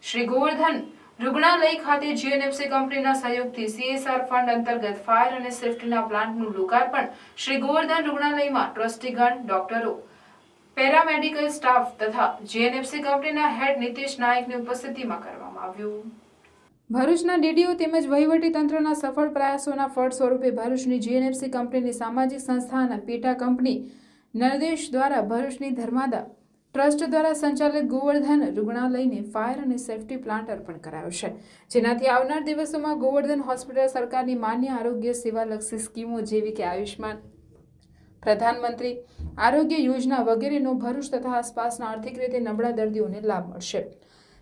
શ્રી ગોવર્ધન रुग्णालय खाते जीएनएफसी कंपनीના સહયોગથી સીએસઆર ફંડ અંતર્ગત ફાયર અને સેફટીના પ્લાન્ટનું લોકાર્પણ શ્રી ગોવર્ધન रुग्णालयમાં ટ્રસ્ટીગણ, ડોક્ટરો, પેરામેડિકલ સ્ટાફ તથા જીએનએફસી કંપનીના હેડ નીતિશ નાયકની ઉપસ્થિતિમાં કરવામાં આવ્યું। ભરૂચના ડીડીઓ તેમજ વહીવટી તંત્રના સફળ પ્રયાસોના ફળ સ્વરૂપે ભરૂચની જીએનએફસી કંપનીની સામાજિક સંસ્થાના પેટા કંપની નિર્દેશ દ્વારા ભરૂચની ધર્માદા ટ્રસ્ટ દ્વારા સંચાલિત ગોવર્ધન रुग्णालयને ફાયર અને સેફટી પ્લાન્ટ અર્પણ કરાયો છે, જેનાથી આવનાર દિવસોમાં ગોવર્ધન હોસ્પિટલ સરકારની માન્ય આરોગ્ય સેવાલક્ષી સ્કીમો જેવી કે આયુષ્માન, પ્રધાનમંત્રી આરોગ્ય યોજના વગેરેનો ભરૂચ તથા આસપાસના આર્થિક રીતે નબળા દર્દીઓને લાભ મળશે।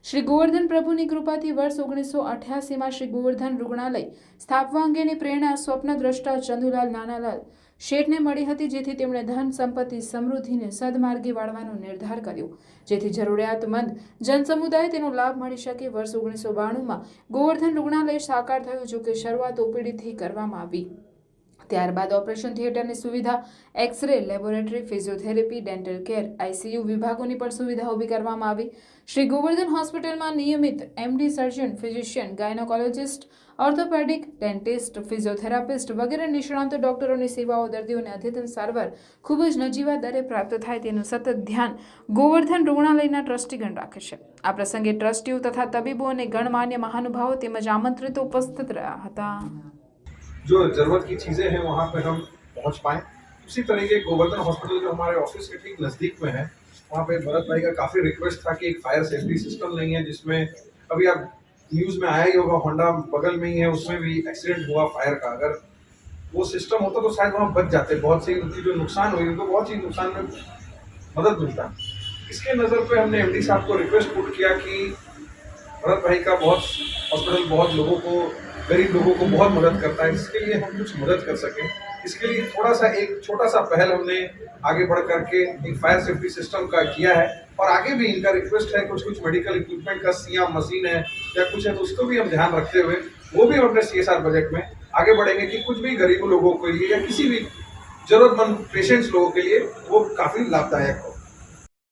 શ્રી ગોવર્ધન પ્રભુની કૃપાથી વર્ષ 1988માં શ્રી ગોવર્ધન रुग्णालय સ્થાપવા અંગેની પ્રેરણા સ્વપ્નદ્રષ્ટા ચંદુલાલ નાનાલાલ શેઠને મળી હતી, જેથી તેમણે ધન સંપત્તિ સમૃદ્ધિને સદમાર્ગે વાળવાનો નિર્ધાર કર્યો, જેથી જરૂરિયાતમંદ જનસમુદાય તેનો લાભ મળી શકે। વર્ષ 1992માં ગોવર્ધન रुग्णालय સાકાર થયું, જો કે શરૂઆત ઓપીડીથી કરવામાં આવી। ત્યારબાદ ઓપરેશન થિયેટરની સુવિધા, X-ray laboratory, physiotherapy, dental care, ICU વિભાગોની પણ સુવિધા ઊભી કરવામાં આવી। શ્રી ગોવર્ધન હોસ્પિટલમાં નિયમિત MD surgeon, physician, gynaecologist, orthopaedic, dentist, physiotherapist વગેરે નિષ્ણાંત ડોક્ટરોની સેવાઓ દર્દીઓને અદ્યતન સારવાર ખૂબ જ નજીવા દરે પ્રાપ્ત થાય તેનું સતત ધ્યાન ગોવર્ધન रुग्णालयના ટ્રસ્ટીગણ રાખે છે। આ પ્રસંગે ટ્રસ્ટીઓ તથા તબીબો અને ગણમાન્ય મહાનુભાવો તેમજ આમંત્રિતો ઉપસ્થિત રહ્યા હતા। जो ज़रूरत की चीज़ें हैं वहाँ पे हम पहुँच पाएँ। उसी तरीके गोवर्धन हॉस्पिटल जो हमारे ऑफिस के ठीक नज़दीक में है, वहाँ पे भरत भाई का काफ़ी रिक्वेस्ट था कि एक फायर सेफ्टी सिस्टम नहीं है, जिसमें अभी आप न्यूज़ में आया ही होगा, होंडा बगल में ही है, उसमें भी एक्सीडेंट हुआ फायर का। अगर वो सिस्टम होता तो शायद वहाँ बच जाते, बहुत सी उनकी जो नुकसान हुई उनको बहुत सी नुकसान में मदद मिलता। इसके नज़र पे हमने एमडी साहब को रिक्वेस्ट पुट किया कि भरत भाई का बहुत हॉस्पिटल बहुत लोगों को, गरीब लोगों को बहुत मदद करता है, इसके लिए हम कुछ मदद कर सकें। इसके लिए थोड़ा सा एक छोटा सा पहल हमने आगे बढ़ करके एक फायर सेफ्टी सिस्टम का किया है, और आगे भी इनका रिक्वेस्ट है कुछ मेडिकल इक्विपमेंट का सिया मशीन है या कुछ है, तो उसको भी हम ध्यान रखते हुए वो भी हम अपने सीएसआर बजट में आगे बढ़ेंगे कि कुछ भी गरीब लोगों के लिए या किसी भी जरूरतमंद पेशेंट्स लोगों के लिए वो काफ़ी लाभदायक हो।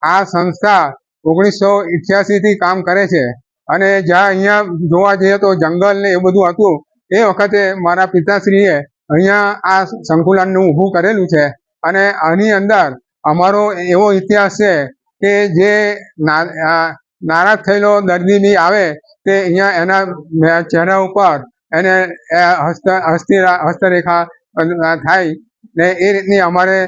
આ સંસ્થા 1988 થી કામ કરે છે અને જ્યાં અહીંયા જોવા જઈએ તો જંગલ ને એ બધું હતું, એ વખતે મારા પિતાશ્રીએ અહીંયા આ સંકુલનનું ઊભું કરેલું છે। અને આની અંદર અમારો એવો ઇતિહાસ છે કે જે નારાજ થયેલો દર્દી બી આવે તે અહીંયા એના ચહેરા ઉપર એને હસ્તરેખા થાય ને એ રીતની અમારે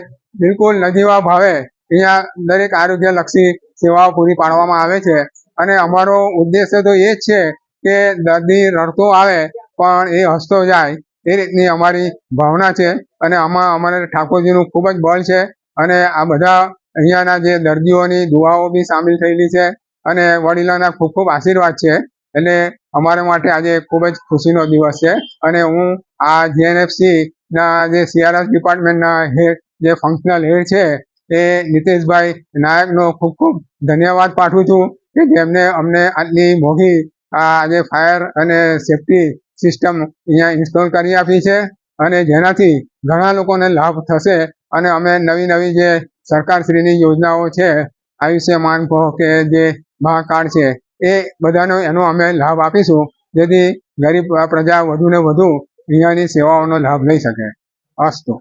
બિલકુલ નજીવા ભાવે અહીંયા દરેક આરોગ્યલક્ષી સેવાઓ પૂરી પાડવામાં આવે છે। અને અમારો ઉદ્દેશ્ય તો એ જ છે કે દર્દી રડતો આવે પણ એ હસતો જાય, એ રીતની અમારી ભાવના છે। અને આમાં અમારે ઠાકોરજીનું ખૂબ જ બળ છે અને આ બધા અહીંયાના જે દર્દીઓની દુઆઓ બી સામેલ થયેલી છે અને વડીલોના ખૂબ ખૂબ આશીર્વાદ છે। એટલે અમારા માટે આજે ખૂબ જ ખુશીનો દિવસ છે। અને હું આ જીએનએફસીના જે સીઆરએસ ડિપાર્ટમેન્ટના હેડ, જે ફંક્શનલ હેડ છે, એ નીતિશભાઈ નાયકનો ખૂબ ખૂબ ધન્યવાદ પાઠવું છું કે જેમને અમને આટલી મોંઘી આજે ફાયર અને સેફટી સિસ્ટમ અહીંયા ઇન્સ્ટોલ કરી આપી છે અને જેનાથી ઘણા લોકોને લાભ થશે। અને અમે નવી નવી જે સરકારશ્રીની યોજનાઓ છે, આયુષ્યમાન કહો કે જે મહાકાર્ડ છે, એ બધાનો એનો અમે લાભ આપીશું, જેથી ગરીબ પ્રજા વધુ ને વધુ અહીંયાની સેવાઓનો લાભ લઈ શકે। અસ્તુ।